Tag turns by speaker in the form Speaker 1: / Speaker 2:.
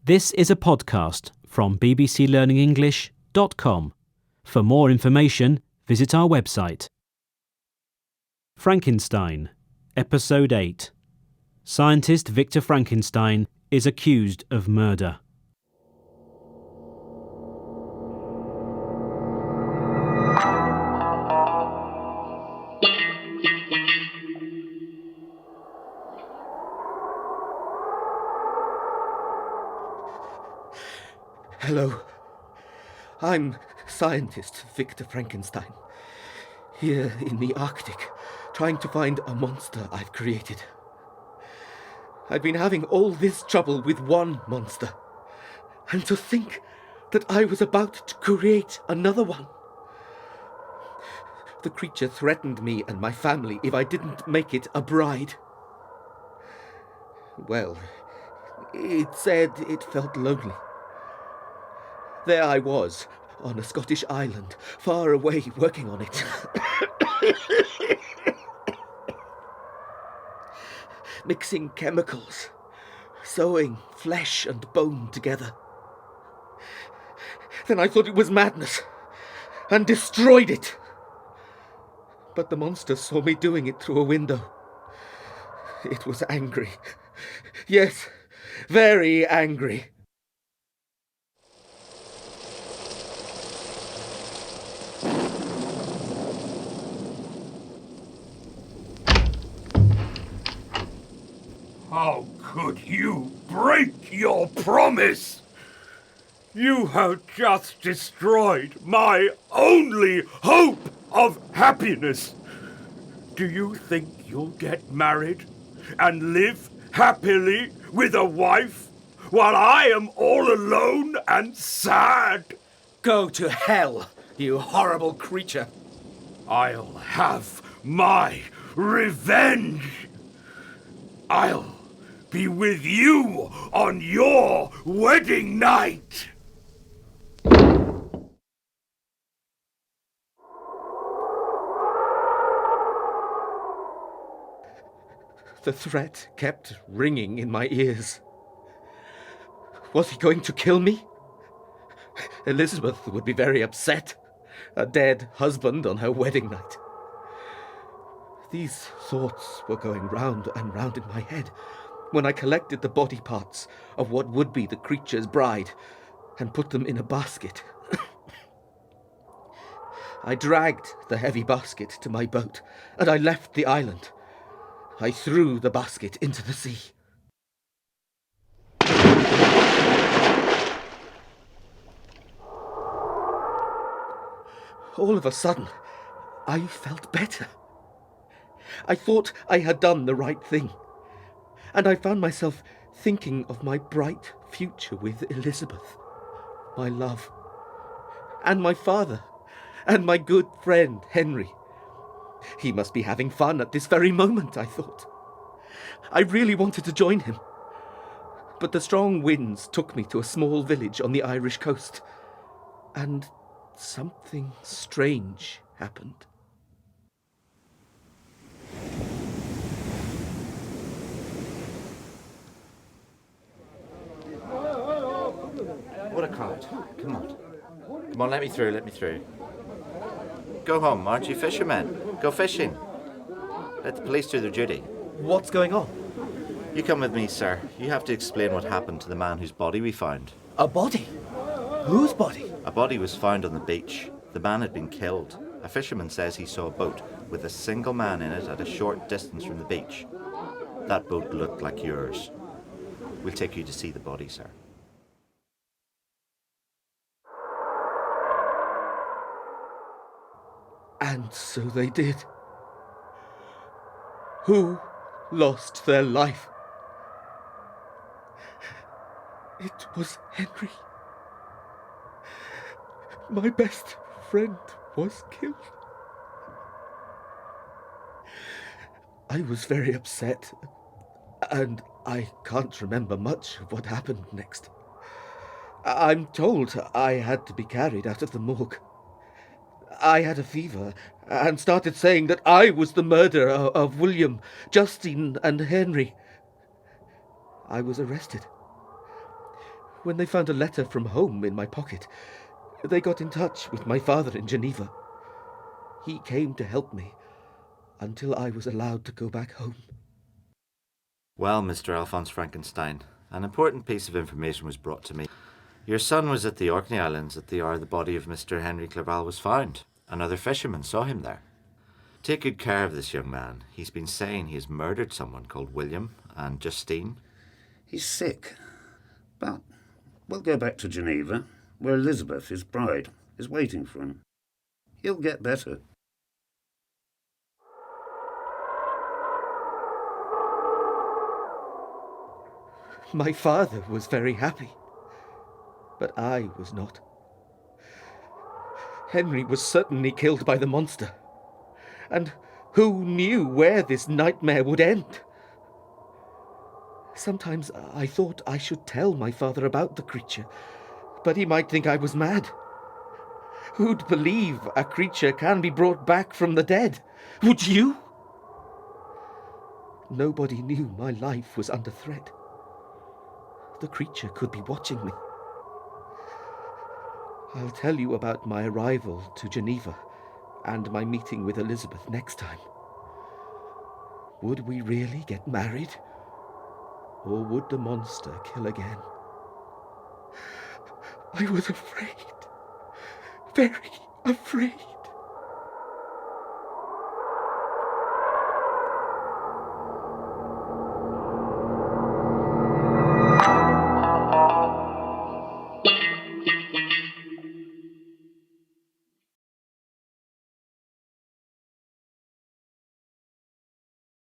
Speaker 1: This is a podcast from bbclearningenglish.com. For more information, visit our website. Frankenstein, Episode 8. Scientist Victor Frankenstein is accused of murder.
Speaker 2: Hello, I'm scientist Victor Frankenstein, here in the Arctic, trying to find a monster I've created. I've been having all this trouble with one monster, and to think that I was about to create another one. The creature threatened me and my family if I didn't make it a bride. Well, it said it felt lonely. There I was, on a Scottish island, far away, working on it. Mixing chemicals, sewing flesh and bone together. Then I thought it was madness, and destroyed it. But the monster saw me doing it through a window. It was angry. Yes, very angry.
Speaker 3: How could you break your promise? You have just destroyed my only hope of happiness. Do you think you'll get married and live happily with a wife while I am all alone and sad?
Speaker 2: Go to hell, you horrible creature.
Speaker 3: I'll have my revenge. I'll be with you on your wedding night.
Speaker 2: The threat kept ringing in my ears. Was he going to kill me? Elizabeth would be very upset. A dead husband on her wedding night. These thoughts were going round and round in my head when I collected the body parts of what would be the creature's bride and put them in a basket. I dragged the heavy basket to my boat and I left the island. I threw the basket into the sea. All of a sudden, I felt better. I thought I had done the right thing, and I found myself thinking of my bright future with Elizabeth, my love, and my father, and my good friend Henry. He must be having fun at this very moment, I thought. I really wanted to join him, but the strong winds took me to a small village on the Irish coast, and something strange happened.
Speaker 4: What a crowd. Come on. Come on, let me through. Go home, aren't you fishermen? Go fishing. Let the police do their duty.
Speaker 2: What's going on?
Speaker 4: You come with me, sir. You have to explain what happened to the man whose body we found.
Speaker 2: A body? Whose body?
Speaker 4: A body was found on the beach. The man had been killed. A fisherman says he saw a boat with a single man in it at a short distance from the beach. That boat looked like yours. We'll take you to see the body, sir.
Speaker 2: And so they did. Who lost their life? It was Henry. My best friend was killed. I was very upset, and I can't remember much of what happened next. I'm told I had to be carried out of the morgue. I had a fever and started saying that I was the murderer of William, Justine, and Henry. I was arrested. When they found a letter from home in my pocket, they got in touch with my father in Geneva. He came to help me until I was allowed to go back home.
Speaker 4: Well, Mr. Alphonse Frankenstein, an important piece of information was brought to me. Your son was at the Orkney Islands at the hour the body of Mr. Henry Clerval was found. Another fisherman saw him there. Take good care of this young man. He's been saying he has murdered someone called William and Justine.
Speaker 5: He's sick, but we'll go back to Geneva, where Elizabeth, his bride, is waiting for him. He'll get better.
Speaker 2: My father was very happy, but I was not. Henry was certainly killed by the monster, and who knew where this nightmare would end? Sometimes I thought I should tell my father about the creature, but he might think I was mad. Who'd believe a creature can be brought back from the dead? Would you? Nobody knew my life was under threat. The creature could be watching me. I'll tell you about my arrival to Geneva and my meeting with Elizabeth next time. Would we really get married? Or would the monster kill again? I was afraid. Very afraid.